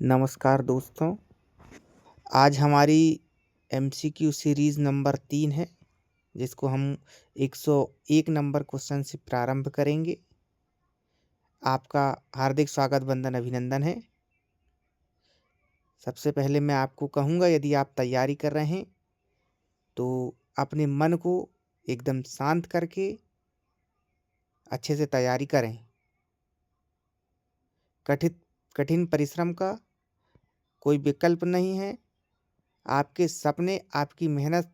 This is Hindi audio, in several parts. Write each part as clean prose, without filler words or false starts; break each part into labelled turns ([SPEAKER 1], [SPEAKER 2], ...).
[SPEAKER 1] नमस्कार दोस्तों। आज हमारी एमसीक्यू सीरीज़ नंबर 3 है, जिसको हम 101 नंबर क्वेश्चन से प्रारंभ करेंगे। आपका हार्दिक स्वागत, वंदन, अभिनंदन है। सबसे पहले मैं आपको कहूँगा, यदि आप तैयारी कर रहे हैं तो अपने मन को एकदम शांत करके अच्छे से तैयारी करें। कठिन परिश्रम का कोई विकल्प नहीं है। आपके सपने आपकी मेहनत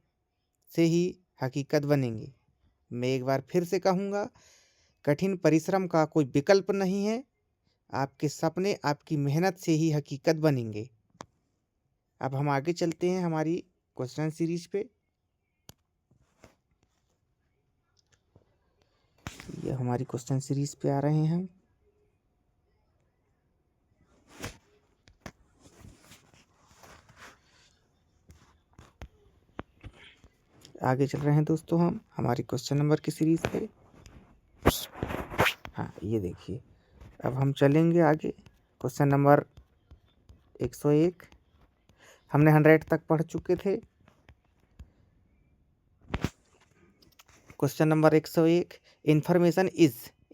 [SPEAKER 1] से ही हकीकत बनेंगे। मैं एक बार फिर से कहूँगा, कठिन परिश्रम का कोई विकल्प नहीं है। आपके सपने आपकी मेहनत से ही हकीकत बनेंगे। अब हम आगे चलते हैं हमारी क्वेश्चन सीरीज पे। ये हमारी क्वेश्चन सीरीज पे आ रहे हैं। आगे चल रहे हैं दोस्तों हम हमारी क्वेश्चन नंबर की सीरीज पे। हाँ, ये देखिए, अब हम चलेंगे आगे। क्वेश्चन नंबर 101 हमने 100 तक पढ़ चुके थे। क्वेश्चन नंबर 101,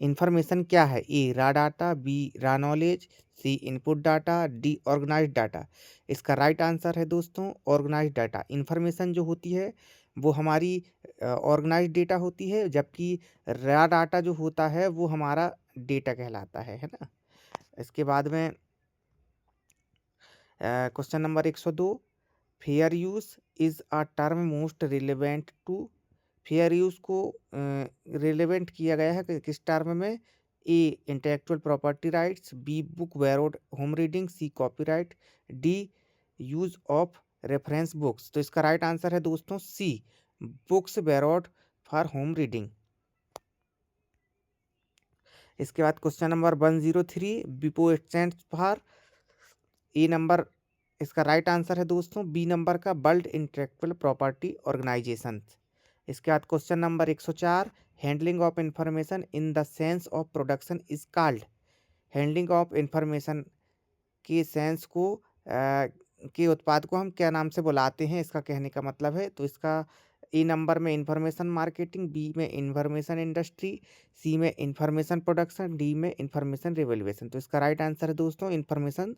[SPEAKER 1] इंफॉर्मेशन क्या है? A raw data, B raw knowledge, C input data, D organised data. इसका राइट आंसर है दोस्तों ऑर्गेनाइज्ड डाटा। इंफॉर्मेशन जो होती है वो हमारी ऑर्गेनाइज्ड डेटा होती है, जबकि रा डाटा जो होता है वो हमारा डेटा कहलाता है ना। इसके बाद में question number 102, fair use is a term most relevant to. Fair use को रिलेवेंट किया गया है किस टर्म में? A intellectual property rights, B book borrowed home reading, C copyright, D use of reference books. तो इसका राइट आंसर है दोस्तों C, books borrowed for home reading. इसके बाद question number 103, BPO stand for. A number इसका राइट आंसर है दोस्तों बी नंबर का, वर्ल्ड इंटेलेक्चुअल प्रॉपर्टी ऑर्गेनाइजेशन। इसके बाद question number 104, handling of information in the sense of production is called. Handling of information के सेंस को के उत्पाद को हम क्या नाम से बुलाते हैं, इसका कहने का मतलब है। तो इसका ए नंबर में इंफॉर्मेशन मार्केटिंग, बी में इंफॉर्मेशन इंडस्ट्री, सी में इंफॉर्मेशन प्रोडक्शन, डी में इंफॉर्मेशन रिवैल्यूएशन। तो इसका राइट आंसर है दोस्तों information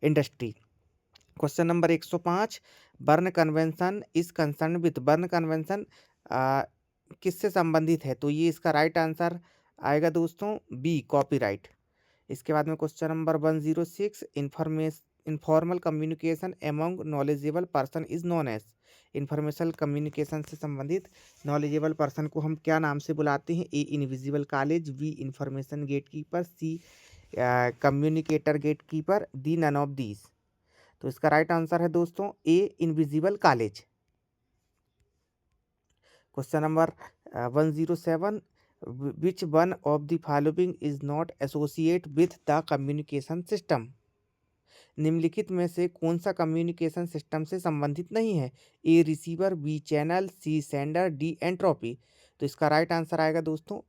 [SPEAKER 1] industry. Question number 105, burn convention is concern with. Burn convention किससे संबंधित है? तो ये इसका राइट आंसर आएगा दोस्तों बी, कॉपीराइट। इसके बाद में question number 106, informal communication among knowledgeable person is known as. Informational communication से संबंधित नॉलेजेबल पर्सन को हम क्या नाम से बुलाते हैं? A invisible college, B information gate keeper, C communicator gate keeper, D none of these. तो इसका राइट आंसर है दोस्तों A invisible college. Question number 107, which one of the following is not associate with the communication system. निम्नलिखित में से कौन सा कम्युनिकेशन सिस्टम से संबंधित नहीं है? A receiver, B channel, C sender, D entropy. तो इसका राइट आंसर आएगा दोस्तों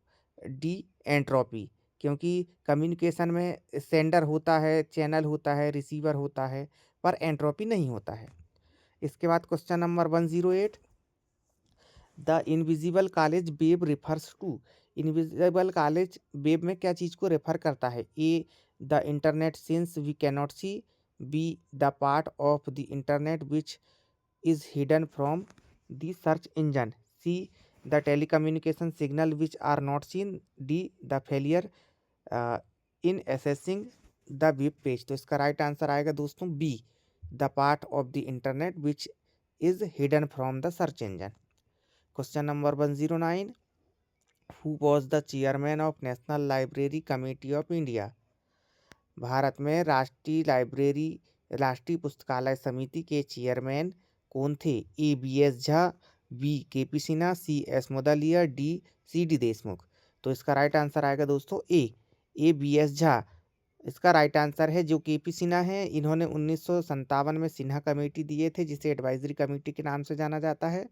[SPEAKER 1] डी एंट्रोपी, क्योंकि कम्युनिकेशन में सेंडर होता है, चैनल होता है, रिसीवर होता है, पर एंट्रोपी नहीं होता है। इसके बाद question number 108, the invisible college web refers to. Invisible college web में क्या चीज़ को रेफर करता है? A the internet since we cannot see, B the part of the internet which is hidden from the search engine, C the telecommunication signal which are not seen, D the failure in accessing the web page. तो इसका राइट आंसर आएगा दोस्तों B, the part of the internet which is hidden from the search engine. Question number 109, who was the chairman of national library committee of India. भारत में राष्ट्रीय पुस्तकालय समिति के चेयरमैन कौन थे? A B S Jha, B K P Sinha, C S Mudaliar, D C D Deshmukh. तो इसका राइट आंसर आएगा दोस्तों ए बी एस झा। इसका राइट आंसर है जो के पी सिन्हा है, इन्होंने 1957 में सिन्हा कमेटी दिए थे, जिसे एडवाइजरी कमेटी के नाम से जाना जाता है।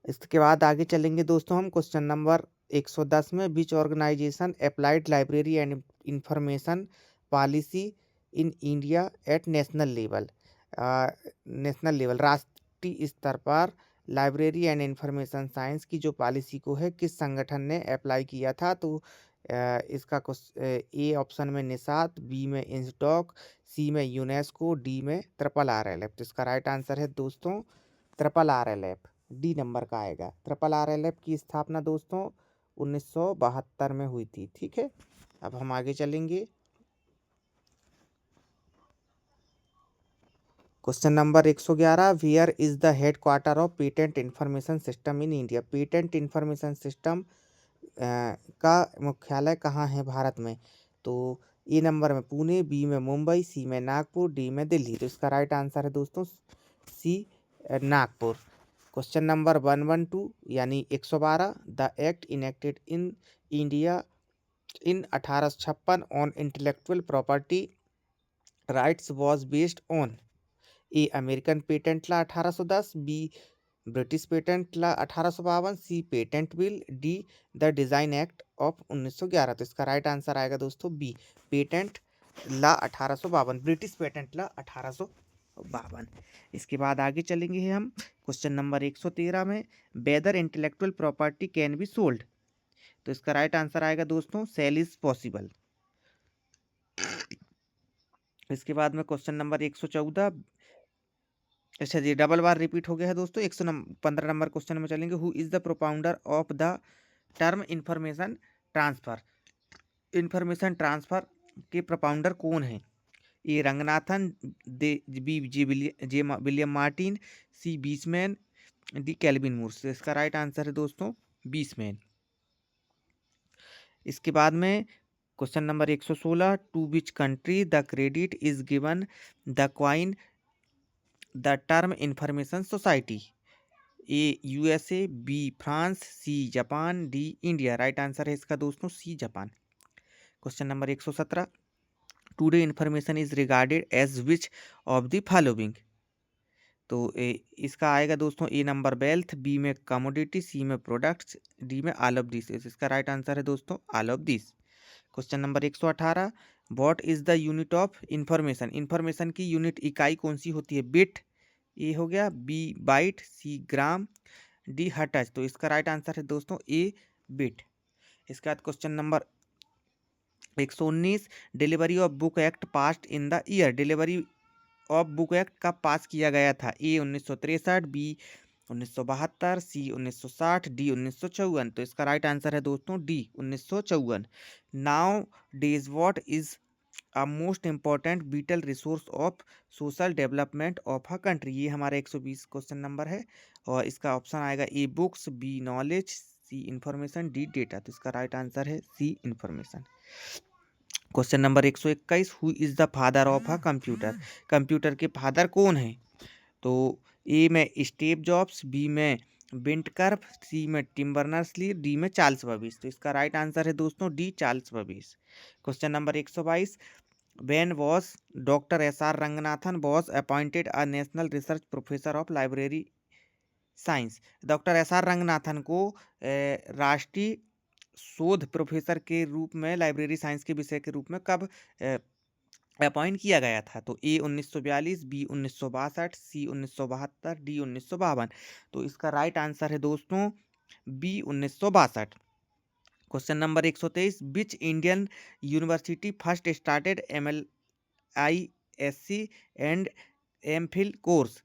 [SPEAKER 1] इसके बाद आगे चलेंगे दोस्तों हम क्वेश्चन नंबर 110 में, which organisation applied library and information policy in India at national level. राष्ट्रीय स्तर पर लाइब्रेरी एंड इंफॉर्मेशन साइंस की जो पॉलिसी को है किस संगठन ने अप्लाई किया था? तो इसका ए ऑप्शन में निसात, बी में इंसडॉक, सी में यूनेस्को, डी में RRLF। तो इसका राइट आंसर है दोस्तों RRLF, डी नंबर का आएगा। RRLF की स्थापना दोस्तों 1972 में हुई थी। ठीक है, अब हम आगे चलेंगे। Question number 111, where is the headquarter of patent information system in India? Patent information system का मुख्यालय कहाँ है भारत में? तो ए नंबर में पुणे, बी में मुंबई, सी में नागपुर, डी में दिल्ली। तो इसका राइट आंसर है दोस्तों सी, नागपुर। क्वेश्चन नंबर 112 यानी 112, the act enacted in India in 1856 on intellectual property rights was based on? A American patent law 1810, B British patent law 1852, C patent bill, D the design act of 1911। तो इसका राइट आंसर आएगा दोस्तों B, patent law 1852, British patent law 1852। इसके बाद आगे चलेंगे हम क्वेश्चन नंबर 113 में, whether intellectual property can be sold? तो इसका राइट आंसर आएगा दोस्तों सेल इज पॉसिबल। इसके बाद में क्वेश्चन नंबर 114, अच्छा जी डबल बार रिपीट हो गया है दोस्तों। 115 नंबर क्वेश्चन में चलेंगे, who is the propounder of the term information transfer? Information transfer के प्रोपाउंडर कौन है? ए रंगनाथन, विलियम मार्टिन, सी बीसमैन, डी कैल्विन मूर्स। तो इसका राइट आंसर है दोस्तों बीसमैन। इसके बाद में question number 116, to which country the credit is given the coin the term information society? A USA, B France, C Japan, D India. Right answer है इसका दोस्तों C Japan. Question number 117, today information is regarded as which of the following? तो इसका आएगा दोस्तों ए नंबर वेल्थ, बी में कमोडिटी, सी में प्रोडक्ट्स, डी में ऑल ऑफ दिस। इसका राइट आंसर है दोस्तों all of this. Question number 118, what is the unit of information? Information की यूनिट इकाई कौन सी होती है? बिट ए हो गया, बी बाइट, सी ग्राम, डी हर्ट्ज। तो इसका राइट आंसर है दोस्तों ए बिट। इसके बाद question number 119, delivery of book act passed in the year? Delivery of book act कब पास किया गया था? A 1963, B 1972, C 1960, D 1954। तो इसका राइट आंसर है दोस्तों D 1954। Nowadays what is a most important vital resource of social development of a country? ये हमारा 120 क्वेश्चन नंबर है और इसका ऑप्शन आएगा A books, B knowledge, C information, D data. तो इसका राइट आंसर है C information. Question number 121, who is the father of a computer? Computer के फादर कौन है? तो ए में स्टीव जॉब्स, बी में बिंट कर्व, सी में टिम बर्नर्स-ली, डी में चार्ल्स बबेज। तो इसका राइट आंसर है दोस्तों D Charles Babbage. Question number 122, when was Dr. S.R. Ranganathan was appointed a national research professor of library science? Doctor S R Ranganathan को राष्ट्रीय शोध प्रोफेसर के रूप में लाइब्रेरी साइंस के विषय के रूप में कब अपॉइंट किया गया था? तो ए 1942, बी 1962, सी 1972, डी 1952। तो इसका राइट आंसर है दोस्तों B 1962। Question number 123, which Indian university first started MLISC and MPhil course?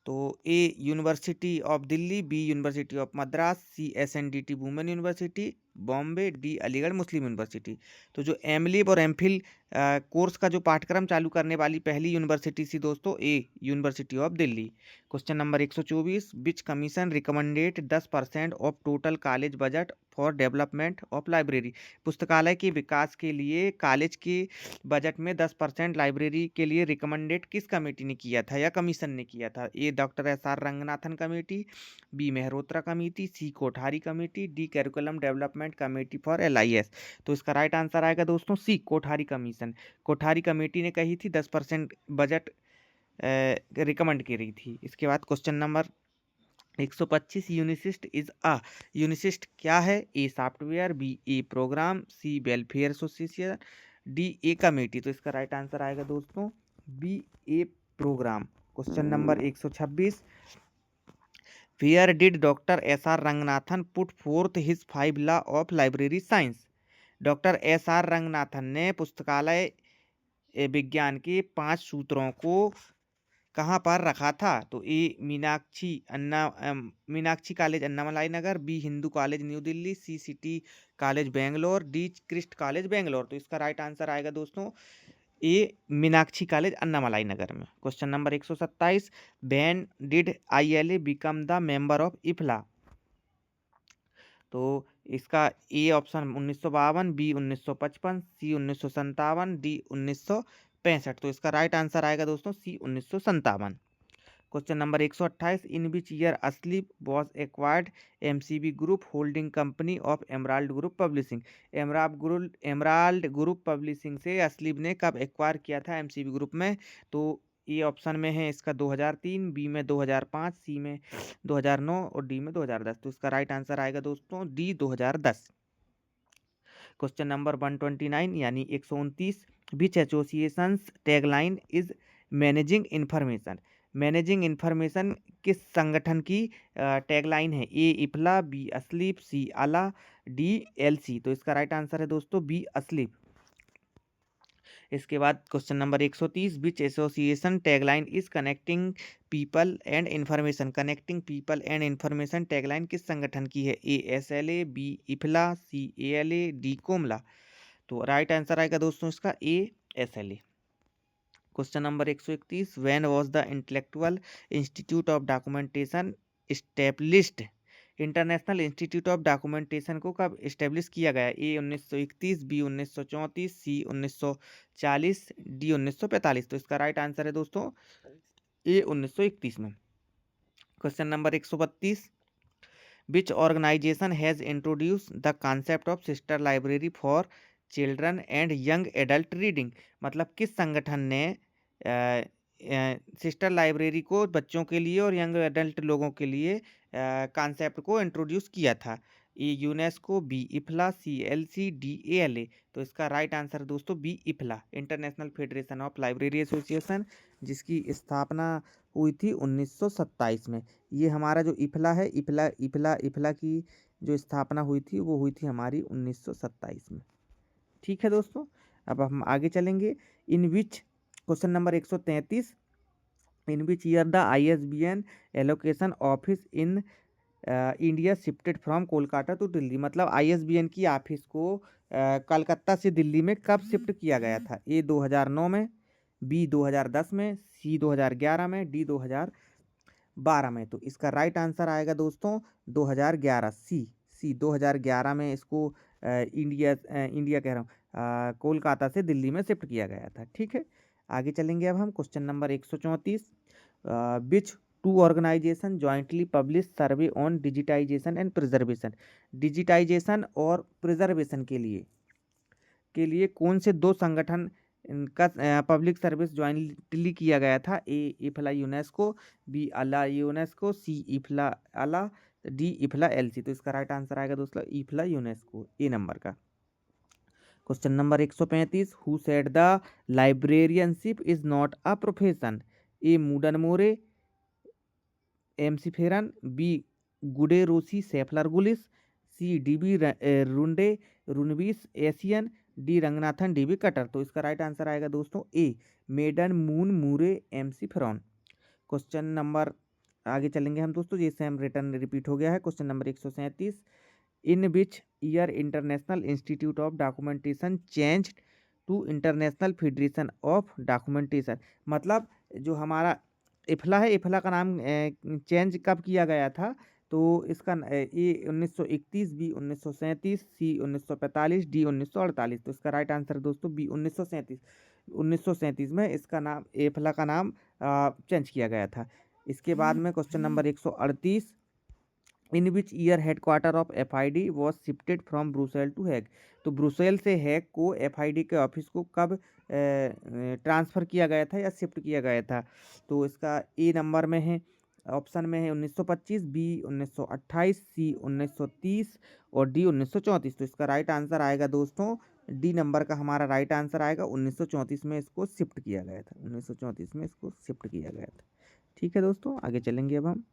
[SPEAKER 1] तो A university of Delhi, B university of Madras, C SNDT women university Bombay, D Aligarh Muslim university. तो जो एमलिब और एमफिल कोर्स का जो पाठ्यक्रम चालू करने वाली पहली यूनिवर्सिटी थी दोस्तों A university of Delhi. Question number 124, which commission recommended 10% of total college budget for development of library? पुस्तकालय के विकास के लिए कॉलेज के बजट में 10% लाइब्रेरी के लिए रिकमेंडेड किस कमेटी ने किया था या कमीशन ने किया था? A doctor S R. Ranganathan committee, B Mehrotra committee, C Kothari committee, D curriculum development committee for LIS। तो इसका राइट आंसर आएगा दोस्तों C Kothari commission. Kothari committee ने कही थी 10% बजट रिकमेंड की रही थी। इसके बाद question number 125, UNISIST is a? UNISIST क्या है? A software, B a programme, C welfare association, D a committee. तो इसका राइट आंसर आएगा दोस्तों B a programme. Question number 126, where did doctor S R Ranganathan put forth his 5 law of library science. Doctor S R Ranganathan ने पुस्तकालय विज्ञान के 5 सूत्रों को कहाँ पर रखा था। तो A Meenakshi college Annamalai Nagar, B Hindu college new Delhi, C city college Bangalore, D Christ college Bangalore. तो इसका राइट आंसर आएगा दोस्तों ए मीनाक्षी कॉलेज अन्नामलाई नगर में। Question number 127, when did ILA become the member of IFLA. तो इसका A option 1952, B 1955, C 1957, D 1965। तो इसका राइट आंसर आएगा दोस्तों C 1957। Question number 128, in which year asleep was acquired MCB group holding company of emerald group publishing. Emerald group publishing से अस्लीप ने कब एक्वायर किया था MCB ग्रुप में। तो ए ऑप्शन में है इसका 2003, बी में 2005, सी में 2009 और डी में 2010। तो इसका राइट आंसर आएगा दोस्तों डी 2010। क्वेश्चन नंबर 129 यानी 129, which associations tagline is managing information. Managing information किस संगठन की टैगलाइन है। ए इफ्ला, बी अस्लीप, सी आला, डी LC। तो इसका राइट आंसर है दोस्तों बी अस्लीप। इसके बाद question number 130, which association tagline is connecting people and information. Connecting people and information tagline किस संगठन की है। ए SLA, बी इफ्ला, सी ALA, डी कोमला। तो राइट आंसर आएगा दोस्तों इसका ए SLA। Question number 131, when was the intellectual institute of documentation established. International institute of documentation को कब इस्टेब्लिश किया गया। ए 1931, बी 1934, सी 1940, डी 1945। तो इसका राइट आंसर है दोस्तों ए 1931 में। Question number 132, which organisation has introduce the concept of sister library for children and young adult reading. मतलब किस संगठन ने सिस्टर लाइब्रेरी को बच्चों के लिए और यंग एडल्ट लोगों के लिए कॉन्सेप्ट को इंट्रोड्यूस किया था। A UNESCO, B IFLA, C LC, D ALA। तो इसका राइट आंसर दोस्तों B IFLA, international federation of library association, जिसकी स्थापना हुई थी 1927 में। ये हमारा जो इफ्ला है, इफ्ला की जो स्थापना हुई थी वो हुई थी हमारी 1927 में। ठीक है दोस्तों, अब हम आगे चलेंगे। In which question number 133, in which year the ISBN allocation office in India shifted from Kolkata to Delhi. मतलब ISBN की ऑफिस को कलकत्ता से दिल्ली में कब शिफ्ट किया गया था। ए 2009 में, बी 2010 में, सी 2011 में, डी 2012 में। तो इसका राइट आंसर आएगा दोस्तों 2011, सी 2011 में इसको इंडिया कह रहा हूँ कोलकाता से दिल्ली में शिफ्ट किया गया था। ठीक है, आगे चलेंगे अब हम। Question number 134, which two organisation jointly publish survey on digitisation and preservation. Digitisation और प्रिजर्वेशन के लिए कौन से दो संगठन का पब्लिक सर्विस ज्वाइंटली किया गया था। ए इफ्ला यूनेस्को, बी आला यूनेस्को, सी इफ्ला आला, डी इफ्ला LC। तो इसका राइट आंसर आएगा दोस्तों इफ्ला यूनेस्को, ए नंबर का। Question number 135, who said the librarianship is not a profession. A Mooden Moore, MC Ferran, B Goode Rossi Schefler Gullis, C DB Runde Runvees Asian, D Ranganathan DB Cutter. तो इसका राइट आंसर आएगा दोस्तों A Maiden Moon Moore MC Ferran. Question number आगे चलेंगे हम दोस्तों, ये सेम रिटर्न रिपीट हो गया है। Question number 137, in which year international institute of documentation change to international federation of documentation. मतलब जो हमारा इफ्ला है, इफ्ला का नाम चेंज कब किया गया था। तो इसका ए 1931, बी 1937, सी 1945, डी 1948। तो इसका राइट आंसर दोस्तों बी 1937 में इसका नाम इफ्ला का नाम चेंज किया गया था। इसके बाद में question number 138, in which year headquarter of FID was shifted from Brussels to Hague. तो ब्रुसेल से हैग को FID के ऑफिस को कब ट्रांसफ़र किया गया था या शिफ्ट किया गया था। तो इसका ए नंबर में है, ऑप्शन में है 1925, बी 1928, सी 1930 और डी 1934। तो इसका राइट आंसर आएगा दोस्तों डी नंबर का हमारा राइट आंसर आएगा। 1934 में इसको शिफ्ट किया गया था, 1934 में इसको शिफ्ट किया गया था। ठीक है दोस्तों, आगे चलेंगे अब हम।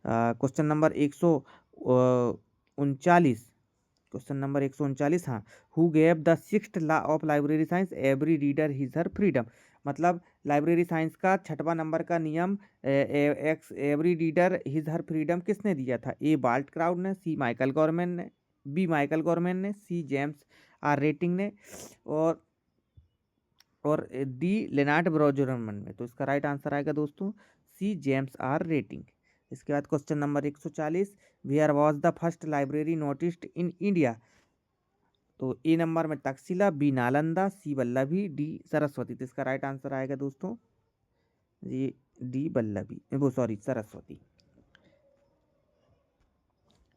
[SPEAKER 1] क्वेश्चन नंबर 139, क्वेश्चन नंबर 139, हाँ। Who gave the sixth law of library science, every reader his her freedom. मतलब लाइब्रेरी साइंस का छठवां नंबर का नियम every reader his her freedom किसने दिया था? ए बाल्ट क्राउड ने, सी माइकल गॉर्मैन ने, बी माइकल गॉर्मैन ने, सी जेम्स आर रेटिंग ने, और डी लेनार्ड ब्रॉजरमन ने। तो इसका राइट आंसर आएगा दोस्तों सी जेम्स आर रेटिंग। इसके बाद question number 140, where was the first library noticed in India. तो ए नंबर में Takshashila, B Nalanda, C Vallabhi, D Saraswati. तो इसका राइट आंसर आएगा दोस्तों ये डी वल्लभी, वो सॉरी सरस्वती।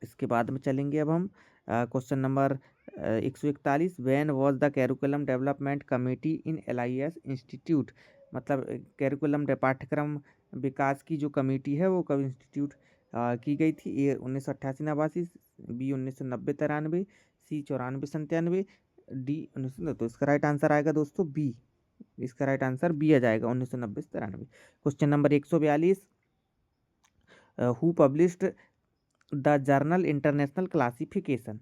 [SPEAKER 1] इसके बाद में चलेंगे अब हम question number 141, when was the curriculum development committee in LIS institute. मतलब कैरिकुलम पाठ्यक्रम विकास की जो कमेटी है वो कब इंस्टीट्यूट की गई थी? ए 1988 नवासी, बी 1990 93, सी 94 97, डी 1990। तो इसका राइट आंसर आएगा दोस्तों बी। इसका राइट आंसर बी आ जाएगा 1990 93। Question number 142, who published the journal international classification.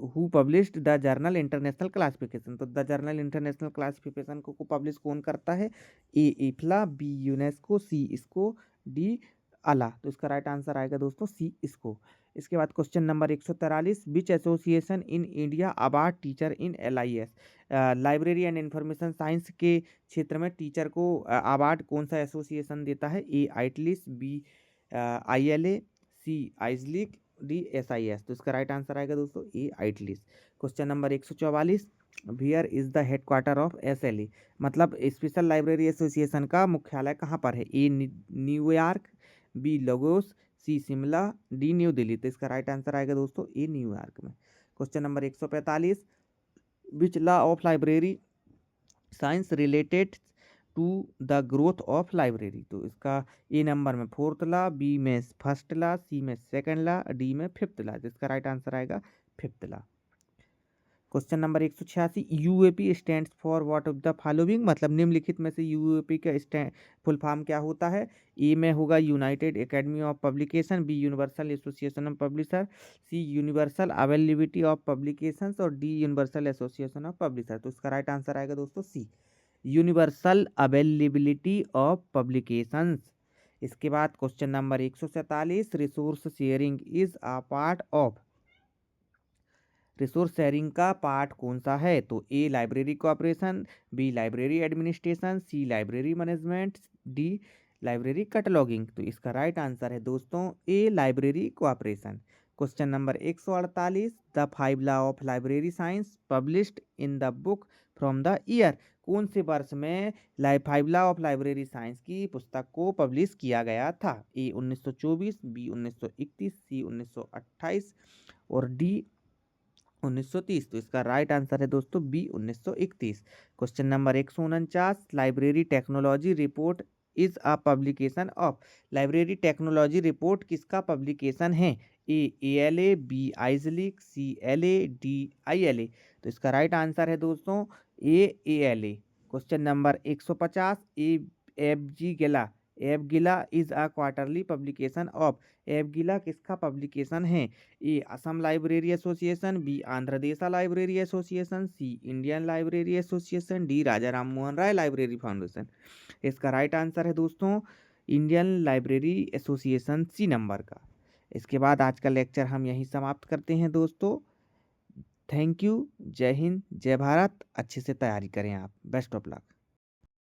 [SPEAKER 1] Who published the journal international classification. तो द जर्नल इंटरनेशनल क्लासिफिकेशन को पब्लिश कौन करता है? ए इफ्ला, बी यूनेस्को, सी इसको, डी अला। तो इसका राइट आंसर आएगा दोस्तों सी इसको। इसके बाद question number 143, which association in India award teacher in LIS। Library and information science के क्षेत्र में टीचर को अवार्ड कौन सा एसोसिएशन देता है? A IATLIS, B ILA, C IASLIC, D SIS। तो इसका राइट आंसर आएगा दोस्तों A IATLIS. Question number 144, where is the headquarter of SLA। मतलब स्पेशल लाइब्रेरी एसोसिएशन का मुख्यालय कहाँ पर है? A New York, B Lagos, C Shimla, D new Delhi. तो इसका राइट आंसर आएगा दोस्तों ए न्यूयॉर्क में। Question number 145, which law of library science related to the growth of library. तो इसका ए नंबर में फोर्थ लॉ, बी में फर्स्ट लॉ, सी में सेकंड लॉ, डी में फिफ्थ लॉ। जिसका राइट आंसर आएगा fifth law. Question number 186, UAP stands for what of the following. मतलब निम्नलिखित में से UAP का फुल फॉर्म क्या होता है? ए में होगा united academy of publication, B universal association of publisher, C universal availability of publications, और D universal association of publisher. तो इसका राइट आंसर आएगा दोस्तों C universal availability of publications. इसके बाद question number 147, resource sharing is a part of. Resource sharing का पार्ट कौन सा है? तो A library cooperation, B library administration, C library management, D library cataloguing. तो इसका राइट आंसर है दोस्तों A library cooperation. Question number 148, the 5 law of library science published in the book from the year. कौन से वर्ष में 5 लॉ ऑफ लाइब्रेरी साइंस की पुस्तक को पब्लिश किया गया था? ए 1924, बी 1931, सी 1928, और डी 1930। तो इसका राइट आंसर है दोस्तों B 1931। Question number 149, library technology report is a publication of. Library technology report किसका पब्लिकेशन है? A ALA, B IASLIC, C LA, D ILA। तो इसका राइट आंसर है दोस्तों A ALA। Question number 150, Abgila, Abgila is a quarterly publication of. Abgila किसका पब्लिकेशन है? A Assam library association, B Andhra Desa library association, C Indian library association, D Raja Ram Mohan Roy library foundation. इसका राइट आंसर है दोस्तों Indian library association, C number का। इसके बाद आज का लेक्चर हम यहीं समाप्त करते हैं दोस्तों। Thank you. जय हिंद, जय भारत। अच्छे से तैयारी करें आप। Best of luck.